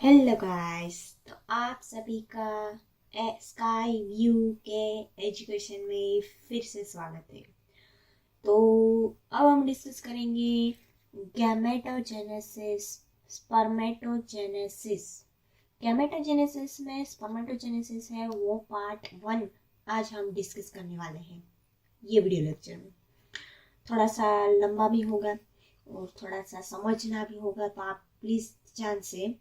Hello guys. तो आप सभी का स्काई व्यू के एजुकेशन में फिर से स्वागत है। तो अब हम डिस्कस करेंगे गैमेटोजेनेसिस, स्पर्मेटोजेनेसिस। गैमेटोजेनेसिस में स्पर्मेटोजेनेसिस है वो पार्ट 1 आज हम डिस्कस करने वाले हैं ये वीडियो लेक्चर में। थोड़ा सा लंबा भी होगा और थोड़ा सा समझना भी होगा, तो आप प्लीज़ ध्यान से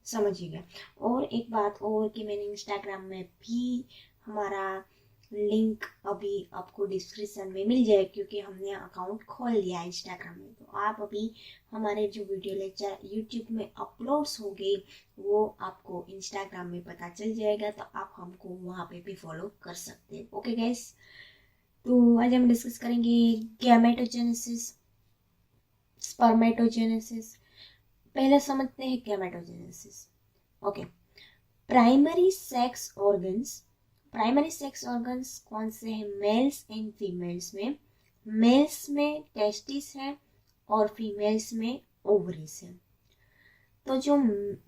समझिएगा। और एक बात और कि मैंने इंस्टाग्राम में भी हमारा लिंक अभी आपको डिस्क्रिप्शन में मिल जाए, क्योंकि हमने अकाउंट खोल लिया है इंस्टाग्राम में। तो आप अभी हमारे जो वीडियो लेक्चर यूट्यूब में अपलोड्स होंगे वो आपको इंस्टाग्राम में पता चल जाएगा, तो आप हमको वहाँ पे भी फॉलो कर सकते हैं। ओके गाइस, तो आज हम डिस्कस करेंगे गैमेटोजेनेसिस, स्पर्मेटोजेनेसिस। पहले समझते हैं gametogenesis. Okay, primary sex organs. Primary sex organs कौन से हैं? मेल्स एंड फीमेल्स में। मेल्स में टेस्टिस है और फीमेल्स में ओवरीज है। तो जो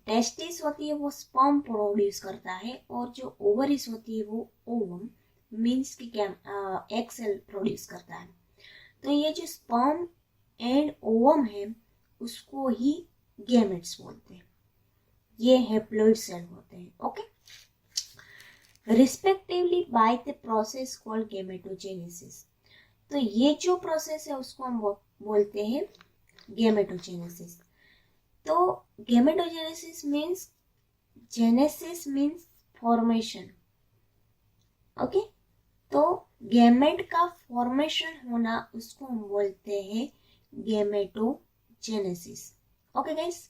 टेस्टिस होती है वो स्पर्म प्रोड्यूस करता है, और जो ओवरीज होती है वो ओवम मीन्स की एग सेल प्रोड्यूस करता है। तो ये जो स्पर्म एंड ओवम है उसको ही गैमेट्स बोलते हैं। ये हैप्लॉइड सेल होते हैं। Okay, respectively bye the process called gametogenesis. तो ये जो प्रोसेस है उसको हम बोलते हैं गैमेटोजेनेसिस। तो gametogenesis means, genesis means formation. Okay, तो गैमेट का फॉर्मेशन होना उसको हम बोलते हैं gametogenesis. Okay guys,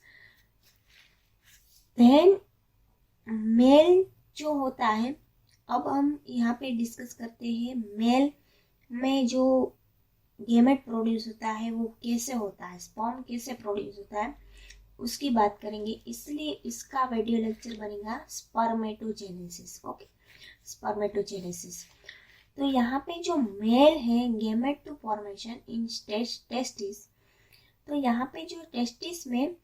then male जो होता है, अब हम यहाँ पे डिस्कस करते हैं मेल में जो गैमेट प्रोड्यूस होता है वो कैसे होता है, स्पर्म कैसे प्रोड्यूस होता है उसकी बात करेंगे। इसलिए इसका वीडियो लेक्चर बनेगा स्पर्मेटोजेनेसिस। Okay, spermatogenesis. तो यहाँ पे जो मेल है gamete to formation in testis. तो यहाँ पे जो टेस्टिस में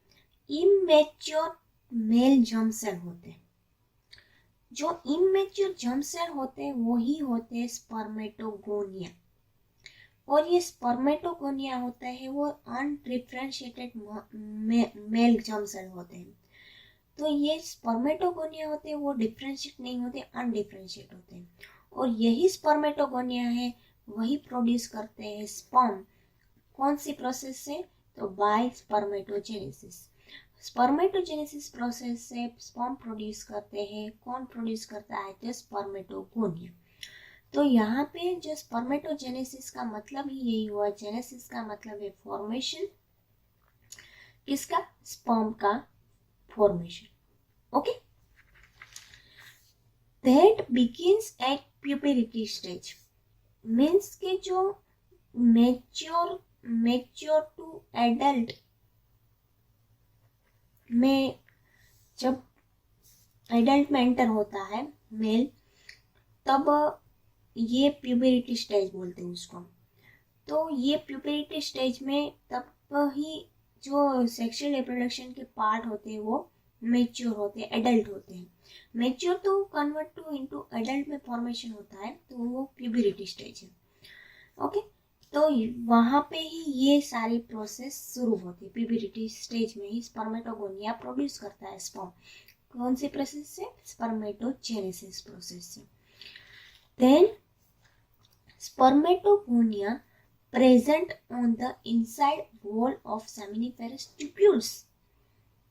इमेच्योर मेल जर्म सेल होते हैं। जो इमेच्योर जर्म सेल होते हैं वही होते हैं स्पर्मेटोगोनिया। और ये स्पर्मेटोगोनिया होता है वो अनडिफरेंशिएटेड मेल जर्म सेल होते हैं। तो ये स्पर्मेटोगोनिया होते हैं वो डिफरेंशिएट नहीं होते, अनडिफरेंशिएट होते हैं। और यही स्पर्मेटोगोनिया है वही प्रोड्यूस करते हैं स्पर्म। कौन सी प्रोसेस से? तो बाय स्पर्मेटोजेनेसिस। स्पर्मेटोजेनेसिस प्रोसेस से स्पर्म प्रोड्यूस करते हैं। कौन प्रोड्यूस करता है? तो स्पर्मेटोगोनिया। तो यहाँ पे जो स्पर्मेटोजेनेसिस का मतलब ही यही हुआ। जेनेसिस का मतलब है फॉर्मेशन, किसका? स्पर्म का formation. Okay, that begins at puberty stage. Means के जो मेच्योर टू एडल्ट में, जब एडल्ट में एंटर होता है मेल, तब ये प्यूबरिटी स्टेज बोलते हैं उसको। तो ये प्यूबरिटी स्टेज में तब ही जो सेक्सुअल रिप्रोडक्शन के पार्ट होते हैं वो मेच्योर होते हैं, एडल्ट होते हैं। मेच्योर तो कन्वर्ट टू इनटू एडल्ट में फॉर्मेशन होता है, तो वो प्यूबरिटी स्टेज है। ओके, तो वहां पे ही ये सारी प्रोसेस शुरू होती है। प्यूबरिटी स्टेज में ही स्पर्मेटोगोनिया प्रोड्यूस करता है स्पर्म। कौन सी प्रोसेस से? स्पर्मेटोजेनेसिस प्रोसेस से। Then spermatogonia present on the inside wall of seminiferous tubules.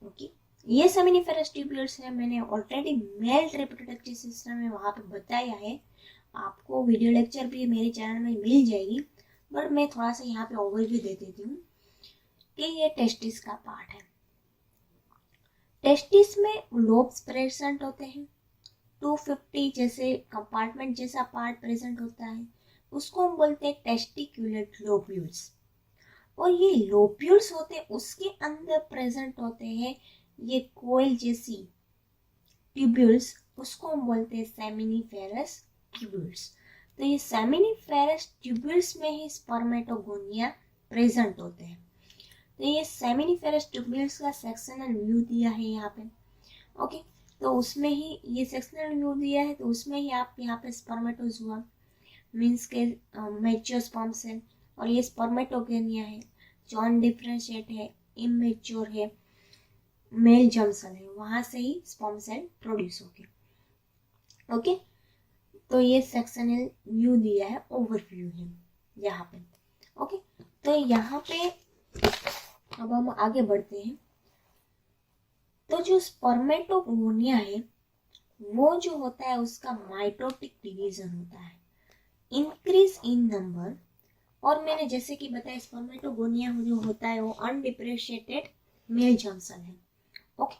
Okay, ये सेमिनिफेरस ट्यूब्यूल्स है। मैंने ऑलरेडी मेल रिप्रोडक्टिव सिस्टम में वहाँ पे बताया है, आपको वीडियो लेक्चर भी मेरे चैनल में मिल जाएगी, बट मैं थोड़ा सा यहाँ पे ओवरव्यू दे देती हूँ कि ये टेस्टिस का पार्ट है। टेस्टिस में लोब्स प्रेजेंट होते हैं, 250 जैसे कंपार्टमेंट जैसा पार्ट प्रेजेंट होता है, उसको हम बोलते हैं टेस्टिकुलर लोब्यूल्स। और ये लोब्यूल्स होते हैं उसके अंदर प्रेजेंट होते हैं ये कोयल जैसी ट्यूब्यूल्स, उसको हम बोलते हैं सेमिनिफेरस ट्यूब्यूल्स। तो ये सेमिनिफेरस ट्यूब्यूल्स में ही स्पर्मेटोगोनिया प्रेजेंट होते हैं। तो ये सेमिनिफेरस ट्यूब्यूल्स का सेक्शनल व्यू दिया है यहाँ पे। ओके, तो उसमें ही ये सेक्शनल व्यू दिया है, तो उसमें ही आप यहाँ पे स्पर्मेटोजुआ मीन्स के मैच्योर स्पर्म सेल, और ये स्पर्मेटोगेनिया है जो अनडिफरेंशिएट है, इमेच्योर है, मेल जर्म सेल है, वहां से ही स्पर्म सेल प्रोड्यूस होगी। ओके, तो ये सेक्शनल व्यू दिया है, ओवरव्यू है यहाँ पे। ओके, तो यहाँ पे अब हम आगे बढ़ते हैं। तो जो स्पर्मेटोगोनिया है वो जो होता है उसका माइटोटिक डिवीजन होता है, इंक्रीज इन नंबर। और मैंने जैसे कि बताया स्पर्मेटोगोनिया जो होता है वो अनडिफरेंशिएटेड मेल जर्म सेल है। ओके,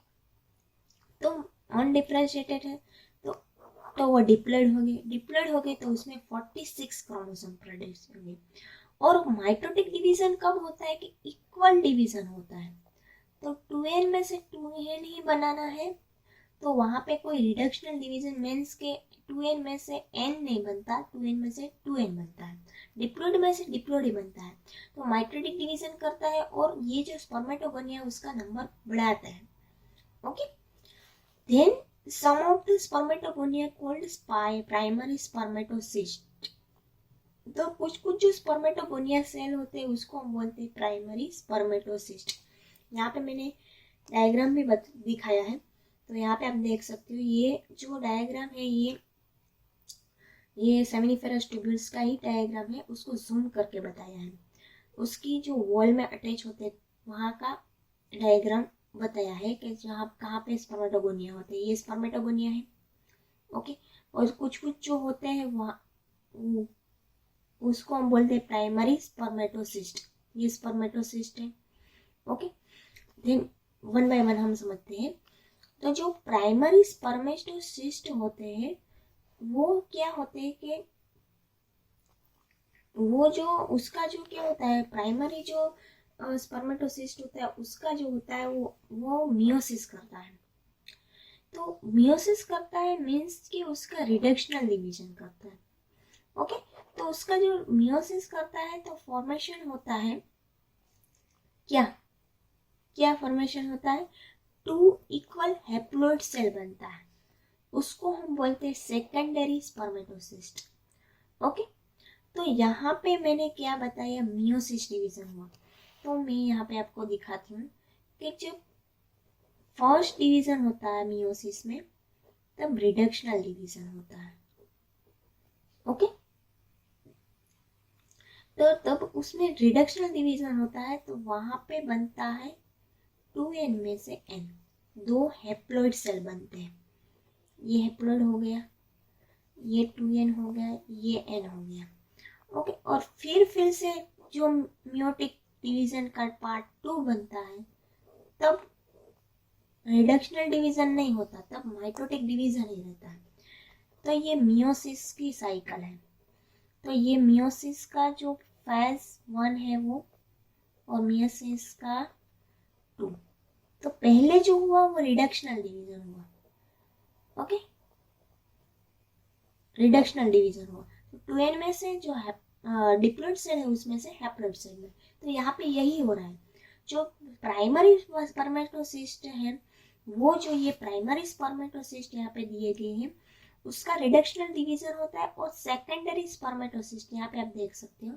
तो अनडिफरेंशिएटेड है तो वो डिप्लॉयड हो गए तो उसमें 46 क्रोमोसोम प्रोड्यूस होंगे। और माइटोटिक डिवीजन कब होता है कि इक्वल डिवीजन होता है, तो 2n में से 2n ही बनाना है, तो वहां पे कोई रिडक्शनल डिवीजन मीन्स के 2n में से n नहीं बनता, 2n में से 2n बनता है, डिप्लॉयड में से डिप्लॉयड ही बनता है। तो माइटोटिक डिवीजन करता है और ये जो स्पर्मेटोगोनिया उसका नंबर बढ़ाता है। Okay, then some of the spermatogonia called primary spermatocyst। तो कुछ जो स्पर्मेटोगोनिया सेल होते हैं उसको हम बोलते हैं प्राइमरी स्पर्मेटोसिस्ट। यहाँ पे मैंने डायग्राम भी दिखाया है, तो यहाँ पे आप देख सकते हो, ये जो डायग्राम है ये सेमिनिफेरस ट्यूब्यूल्स का ही डायग्राम है, उसको जूम करके बताया है, उसकी जो वॉल में अटैच होते वहाँ का डायग्राम बताया है कि जहाँ कहाँ पे स्पर्मेटोगोनिया होते हैं, ये स्पर्मेटोगोनिया है। ओके, और कुछ जो होते हैं वहाँ उसको हम बोलते हैं प्राइमरी स्पर्मेटोसिस्ट, ये स्पर्मेटोसिस्ट है। Okay, then one by one हम समझते हैं। तो जो प्राइमरी स्पर्मेटोसिस्ट होते हैं वो क्या होते हैं कि वो जो उसका जो क्या होता है, प्राइमरी जो स्पर्मेटोसिस्ट होता है उसका जो होता है वो मियोसिस करता है। तो मियोसिस करता है मीन्स कि उसका रिडक्शनल डिवीजन करता है। ओके, तो उसका जो मियोसिस करता है तो फॉर्मेशन होता है क्या फॉर्मेशन होता है, 2 इक्वल हैप्लॉइड सेल बनता है, उसको हम बोलते हैं सेकेंडरी स्पर्मेटोसिस्ट। ओके, तो यहाँ पे मैंने क्या बताया, मियोसिस डिवीजन हुआ, तो मैं यहाँ पे आपको दिखाती हूँ कि जब फर्स्ट डिवीजन होता है मियोसिस में तब रिडक्शनल डिवीजन होता है। ओके, तो तब उसमें रिडक्शनल डिवीजन होता है तो वहां पे बनता है 2n में से n, 2 हैप्लॉइड सेल बनते हैं, ये हैप्लॉइड हो गया, ये 2n हो गया, ये n हो गया। ओके, और फिर से जो मियोटिक डिवीजन का पार्ट 2 बनता है तब रिडक्शनल डिवीजन नहीं होता, तब माइटोटिक डिवीजन ही रहता है। तो ये मियोसिस की साइकिल है। तो ये मियोसिस का जो फेज 1 है वो, और मियोसिस का 2, तो पहले जो हुआ वो रिडक्शनल डिवीजन हुआ। ओके, रिडक्शनल डिवीजन हुआ, तो 2n में से जो डिप्लॉयड सेल है उसमें से हैप्लॉइड सेल में, तो यहाँ पे यही हो रहा है। जो प्राइमरी स्पर्मेटोसिस्ट है वो जो ये प्राइमरी स्पर्मेटोसिस्ट यहाँ पे दिए गए हैं उसका रिडक्शनल डिवीजन होता है, और सेकेंडरी स्पर्मेटोसिस्ट यहाँ पे आप देख सकते हो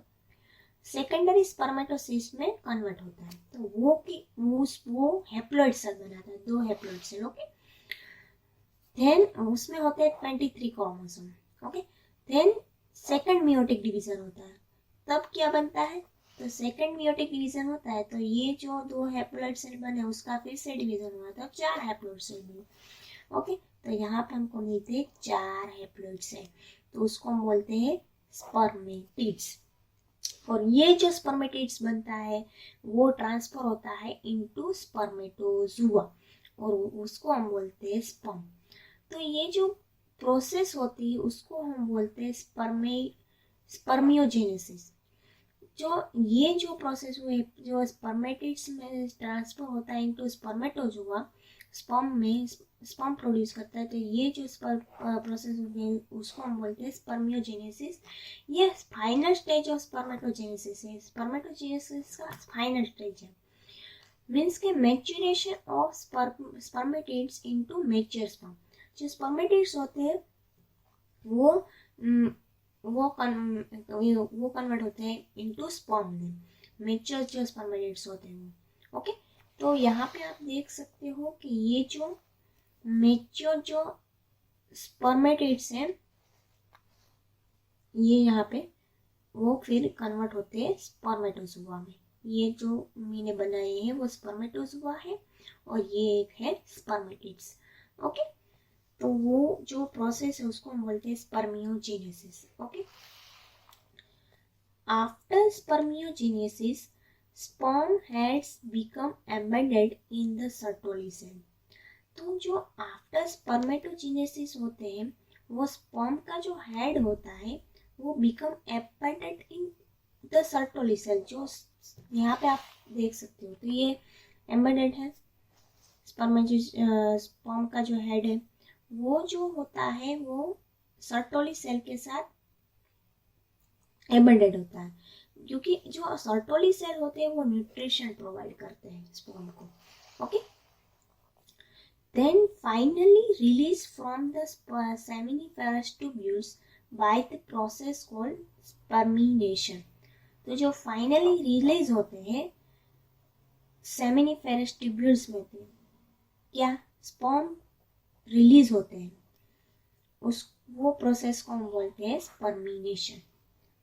सेकेंडरी स्पर्मेटोसिस्ट में कन्वर्ट होता है, तो वो हैप्लॉइड सेल बनाता है, 2 हैप्लॉइड सेल। ओके, देन उसमें होते हैं 23 chromosome. Okay, then second meiotic division होता है, तब क्या बनता है, तो सेकंड मियोटिक डिवीजन होता है तो ये जो 2 हैप्लॉइड सेल बने उसका फिर से डिवीजन हुआ तो 4 हैप्लॉइड सेल बने। ओके, तो यहाँ पे हमको मिलते हैं 4 हैप्लॉइड सेल, तो उसको हम बोलते हैं स्पर्मेटिड्स। और ये जो स्पर्मेटिड्स बनता है वो ट्रांसफर होता है इनटू स्पर्मेटोजुआ, और उसको हम बोलते हैं स्पर्म। तो ये जो प्रोसेस होती है उसको हम बोलते हैं स्पर्मियोजेनेसिस। जो ये जो प्रोसेस हुए जो स्पर्मेटिड्स में ट्रांसफर होता है इनटू स्पर्मेटोजुआ, स्पर्म प्रोड्यूस करता है, तो ये जो प्रोसेस उसको हम बोलते हैं स्पर्मियोजेनेसिस। ये फाइनल स्टेज ऑफ स्पर्मेटोजेनेसिस है, स्पर्मेटोजेनेसिस का फाइनल स्टेज है। मीन्स के maturation of spermatids into mature sperm. जो स्पर्मेटिड्स होते हैं वो कन्वर्ट होते हैं इनटू स्पर्म में, मैच्योर जो स्पर्मेटिड्स होते हैं वो। ओके, तो यहाँ पे आप देख सकते हो कि ये जो मैच्योर जो स्पर्मेटिड्स हैं ये यहाँ पे वो फिर कन्वर्ट होते हैं स्पर्मेटोजोआ में। ये जो मैंने बनाए हैं वो स्पर्मेटोजोआ है और ये एक है स्पर्मेटिड्स। ओके, तो वो जो प्रोसेस है उसको हम बोलते हैं spermiogenesis. Okay, after spermiogenesis sperm heads become embedded in the Sertoli cell. तो जो आफ्टर स्पर्मेटोजेनेसिस होते हैं वो स्पर्म का जो हेड होता है वो become embedded in the Sertoli cell. जो यहाँ पे आप देख सकते हो तो ये एम्बेडेड है। स्पर्म का जो हेड है वो जो होता है वो सर्टोली सेल के साथ एम्बेडेड होता है, क्योंकि जो सर्टोली सेल होते हैं वो न्यूट्रिशन प्रोवाइड करते हैं स्पर्म को। Okay, then finally release from the seminiferous tubules by the process called spermination। तो जो फाइनली रिलीज होते हैं सेमिनिफेरस ट्यूब्यूल्स में थे, क्या स्पर्म रिलीज होते हैं, उस वो प्रोसेस को हम बोलते हैं स्पर्मिनेशन।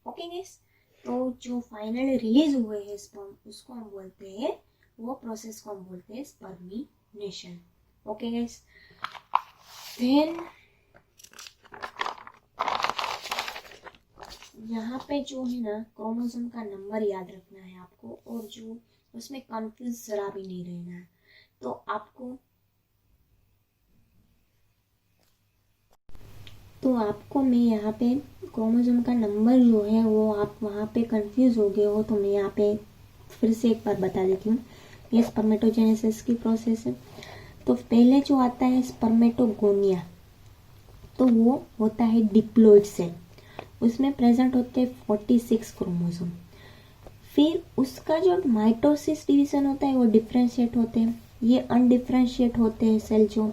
ओके गाइस, तो जो फाइनली रिलीज हुए हैं स्पर्म उसको हम बोलते हैं, वो प्रोसेस को हम बोलते हैं स्पर्मिनेशन। ओके गाइस, देन यहाँ पे जो है ना क्रोमोसोम का नंबर याद रखना है आपको, और जो उसमें कंफ्यूज जरा भी नहीं रहना है। तो आपको मैं यहाँ पे क्रोमोसोम का नंबर जो है वो आप वहाँ पे कंफ्यूज हो गए हो तो मैं यहाँ पे फिर से एक बार बता देती हूँ। ये स्पर्मेटोजेनेसिस की प्रोसेस है। तो पहले जो आता है स्पर्मेटोगोनिया, तो वो होता है डिप्लॉइड सेल, उसमें प्रेजेंट होते हैं 46 क्रोमोसोम। फिर उसका जो माइटोसिस डिवीजन होता है वो डिफरेंशिएट होते हैं, ये अनडिफरेंशिएट होते हैं सेल जो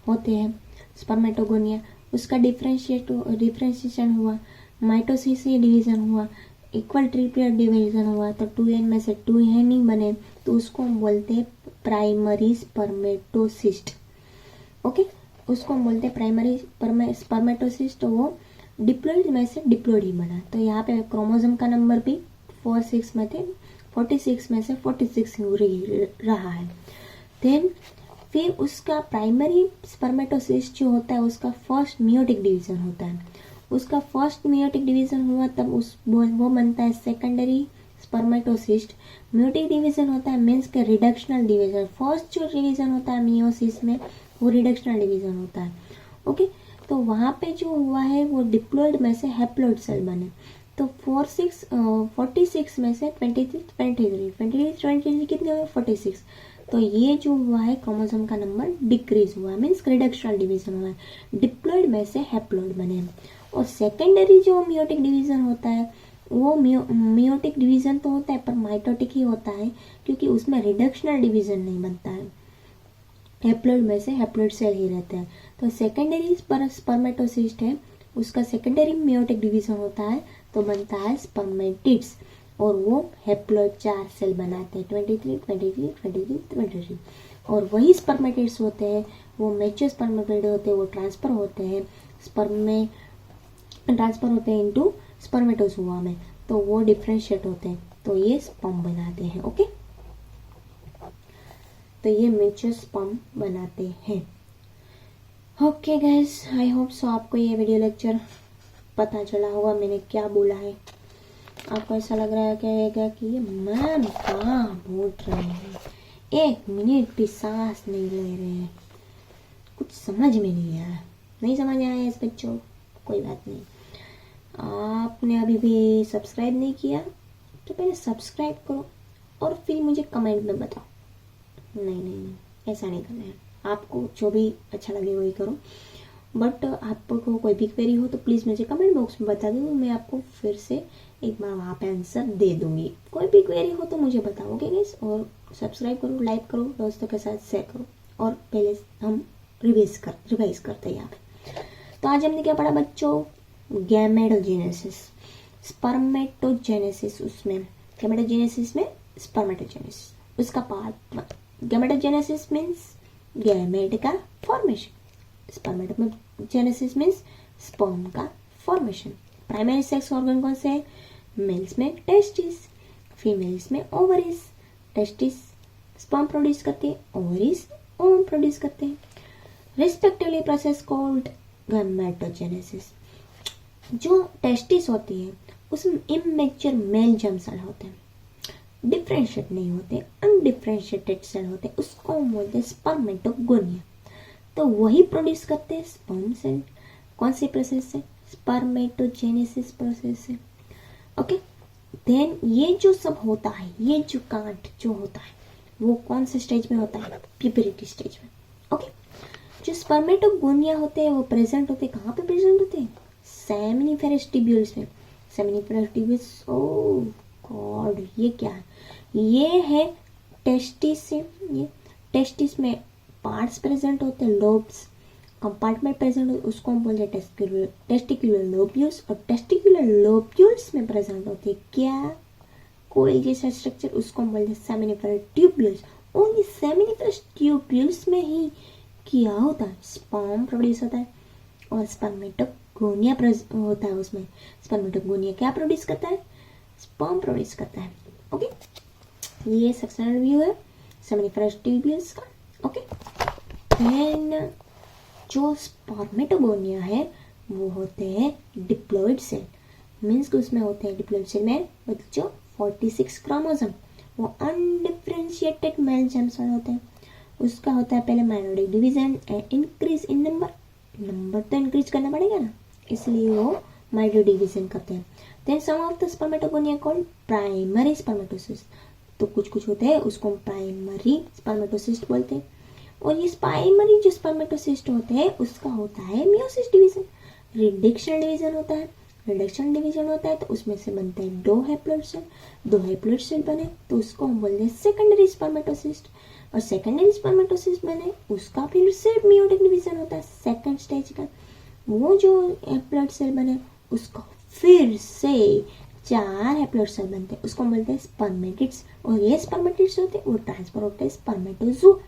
होते हैं स्पर्मेटोगोनिया, उसका डिफरेंशिएशन हुआ, माइटोसिस से डिवीजन हुआ, इक्वल ट्रिपलेट डिवीजन हुआ, तो 2n में से 2n ही बने, तो उसको हम बोलते हैं प्राइमरी स्पर्मेटोसिस्ट। ओके, उसको हम बोलते हैं प्राइमरी स्पर्मेटोसिस्ट। वो डिप्लॉइड में से डिप्लॉइड ही बना। तो यहाँ पे क्रोमोसोम का नंबर भी 46 में थे, 46 में से 46 रहा है। देन फिर उसका प्राइमरी स्पर्मेटोसिस्ट जो होता है उसका फर्स्ट मियोटिक डिवीजन होता है, उसका फर्स्ट मियोटिक डिवीजन हुआ तब वो बनता है सेकेंडरी स्पर्मेटोसिस्ट। मियोटिक डिवीजन होता है मीन्स के रिडक्शनल डिवीजन। फर्स्ट जो डिवीजन होता है मियोसिस में वो रिडक्शनल डिवीजन होता है। ओके, तो वहाँ पे जो हुआ है वो डिप्लॉइड में से हैप्लॉइड सेल बने। तो 46 में से 23 कितने हुए 46। तो ये जो हुआ है क्रोमोसोम का नंबर डिक्रीज हुआ, मीन्स रिडक्शनल डिवीजन हुआ है, डिप्लॉइड में से हैप्लॉइड बने। और सेकेंडरी जो मियोटिक डिवीजन होता है वो मियोटिक डिवीजन तो होता है पर माइटोटिक ही होता है, क्योंकि उसमें रिडक्शनल डिवीजन नहीं बनता है, हैप्लॉइड में से हैप्लॉइड सेल ही रहते हैं। तो सेकेंडरी स्पर्मेटोसिस्ट है, उसका सेकेंडरी मियोटिक डिवीजन होता है तो बनता है स्पर्मेटिड्स, और वो हैप्लॉइड 4 सेल बनाते हैं 23। और वही स्पर्मेटिड्स होते हैं वो मैच्योर स्पर्मेटिड होते हैं, वो ट्रांसफर होते हैं इनटू स्पर्मेटोजोआ में, तो वो डिफरेंशिएट होते हैं, तो ये स्पर्म बनाते हैं। ओके, तो ये मैच्योर स्पर्म बनाते हैं। Okay guys, I hope so आपको ये वीडियो लेक्चर पता चला होगा मैंने क्या बोला है। आपको ऐसा लग रहा है कि ये मैम कहाँ बोल रहे हैं, 1 मिनट भी सांस नहीं ले रहे हैं, कुछ समझ में नहीं आया। नहीं समझ आया इस बच्चों, कोई बात नहीं। आपने अभी भी सब्सक्राइब नहीं किया तो पहले सब्सक्राइब करो और फिर मुझे कमेंट में बताओ। नहीं, ऐसा नहीं करना है। आपको जो भी अच्छा लगे वही करो, बट आपको कोई भी क्वेरी हो तो प्लीज़ मुझे कमेंट बॉक्स में बता दो, मैं आपको फिर से एक बार वहाँ पे आंसर दे दूंगी। कोई भी क्वेरी हो तो मुझे बताओगे गाइस, और सब्सक्राइब करो, लाइक करो, दोस्तों के साथ शेयर करो। और पहले हम रिवाइज करते हैं यहाँ पे। तो आज हमने क्या पढ़ा बच्चों? गैमेटोजेनेसिस, स्पर्मेटोजेनेसिस, उसमें गैमेटोजेनेसिस में स्पर्मेटोजेनेसिस, उसका पार्ट 1। गैमेटोजेनेसिस मीन्स गैमेट का फॉर्मेशन, स्पर्मेटोजेनेसिस मीन्स स्पर्म का फॉर्मेशन। प्राइमरी सेक्स ऑर्गन कौन से है? मेल्स में टेस्टिस, फीमेल्स में ओवरीज। टेस्टिस स्पर्म प्रोड्यूस करते हैं, ओवरीज ओवम प्रोड्यूस करते हैं। Respectively process called gametogenesis. जो टेस्टिस होती है उसमें इमेच्योर मेल जर्म सेल होते हैं, डिफरेंशिएट नहीं होते, अनडिफरेंशिएटेड सेल होते हैं, उसको हम बोलते हैं स्पर्मेटोगोनिया। तो वही प्रोड्यूस करते हैं स्पर्म सेल। कौन सी प्रोसेस से? स्पर्मेटोजेनेसिस प्रोसेस से। ओके, देन ये जो सब होता है, ये जो कांट जो होता है वो कौन से स्टेज में होता है? प्यूबरिटी स्टेज में। ओके, जो स्पर्मेटोगोनिया होते हैं वो प्रेजेंट होते हैं, कहाँ पे प्रेजेंट होते हैं? सेमिनिफेरस ट्यूब्यूल्स में। सेमिनिफेरस ट्यूब्यूल्स, ओह गॉड, ये क्या है? ये है टेस्टिस से। ये टेस्टिस में पार्ट्स प्रेजेंट होते हैं, लोब्स, कंपार्टमेंट प्रेजेंट होते, उसको हम बोलते हैं टेस्टिकुलर लोब्यूल्स। और टेस्टिकुलर लोब्यूल्स में प्रेजेंट होते हैं क्या? कोई जैसा स्ट्रक्चर, उसको हम बोलते हैं seminiferous tubules. Only seminiferous tubules में ही क्या होता है? स्पर्म प्रोड्यूस होता है और स्पर्मेटोगोनिया होता है। उसमें स्पर्मेटोगोनिया क्या प्रोड्यूस करता है? स्पर्म प्रोड्यूस करता है। ओके, ये सेक्शनल व्यू है सेमिनिफेरस ट्यूब्यूल्स का। ओके, देन जो स्पर्मेटोगोनिया है वो होते हैं डिप्लॉइड सेल। मीन्स कि उसमें होते हैं डिप्लॉइड सेल में बच्चों 46 क्रोमोसोम। वो अनडिफरेंशिएटेड मेल जर्म सेल होते हैं। उसका होता है पहले mitotic division and increase in number तो इंक्रीज करना पड़ेगा ना, इसलिए वो माइटोटिक डिवीजन करते हैं। Then some of the spermatogonia called primary spermatocytes. तो कुछ होते हैं उसको प्राइमरी स्पर्मेटोसिस्ट बोलते हैं। और ये प्राइमरी जो स्पर्मेटोसिस्ट होते हैं उसका होता है मियोसिस डिवीजन। रिडक्शन डिवीजन होता है। रिडक्शन डिवीजन होता है तो उसमें से बनते हैं दो हैप्लॉइड सेल। दो हैप्लॉइड सेल बने तो उसको हम बोलते हैं सेकेंडरी स्पर्मेटोसिस्ट। और सेकेंडरी स्पर्मेटोसिस्ट बने उसका फिर से मियोटिक डिवीजन होता है सेकेंड स्टेज का। वो जो हैप्लॉइड सेल बने उसका फिर से 4 हैप्लॉइड सेल बनते हैं, उसको हम बोलते हैं स्पर्मेटिड्स। और ये स्पर्मेटिड्स होते हैं वो ट्रांसफर होते हैं स्पर्मेटोजोआ,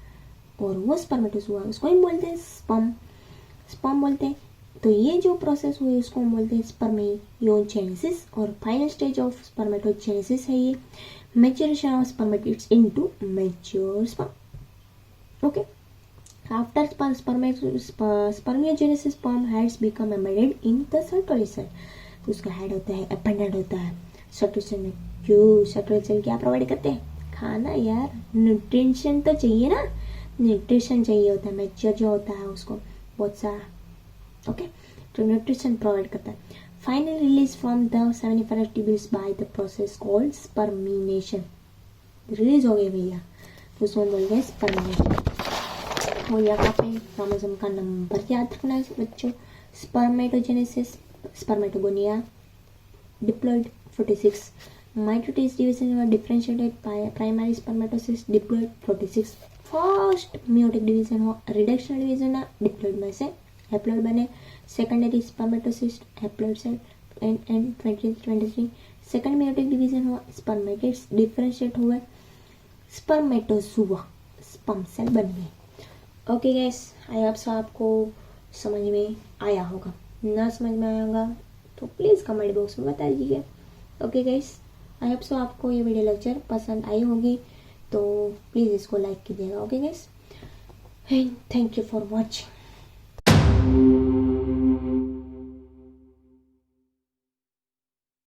और वो स्पर्मेटोजोआ उसको हम बोलते हैं स्पर्म बोलते हैं। तो ये जो प्रोसेस हुई उसको हम बोलते हैं स्पर्मियोजेनेसिस। और फाइनल स्टेज ऑफ स्पर्मेटोजेनेसिस है ये maturation of spermatids into mature sperm. Okay, after spermiogenesis sperm heads become embedded in the circular cell. तो उसका हेड होता है, अपेंडेंट होता है सर्कुलर सेल में। क्यों? सर्कुलर सेल क्या प्रोवाइड करते हैं? खाना यार, न्यूट्रिशन तो चाहिए ना, न्यूट्रिशन चाहिए होता है। मैच्योर जो होता है उसको बहुत सारा, ओके, तो न्यूट्रिशन प्रोवाइड करता है। Final release from the seminiferous tubules by the process called spermiation. Release हो गए भैया, तो उसको बोलते हैं स्पर्मिनेशन। हो गया आपने क्रोमोसोम का नंबर याद रखना है बच्चों। Spermatogenesis, spermatogonia, diploid 46, mitotic division differentiated primary spermatocytes, diploid 46। First meiotic division हो, रिडक्शन डिवीजन है, डिप्लॉइड में से हैप्लॉइड बने, secondary spermatocyte, haploid cell and 23। Second meiotic division हुआ, स्पर्मेटिड्स डिफरेंशिएट हुए, स्पर्मेटोजोआ, स्पर्म सेल बन गए। Okay guys, I hope so आपको समझ में आया होगा। ना समझ में आया होगा तो प्लीज़ कमेंट बॉक्स में बता दीजिए। Okay guys, I hope so आपको ये वीडियो लेक्चर पसंद आई होगी, तो प्लीज़ इसको लाइक कीजिएगा। Okay guys, and thank you for watching.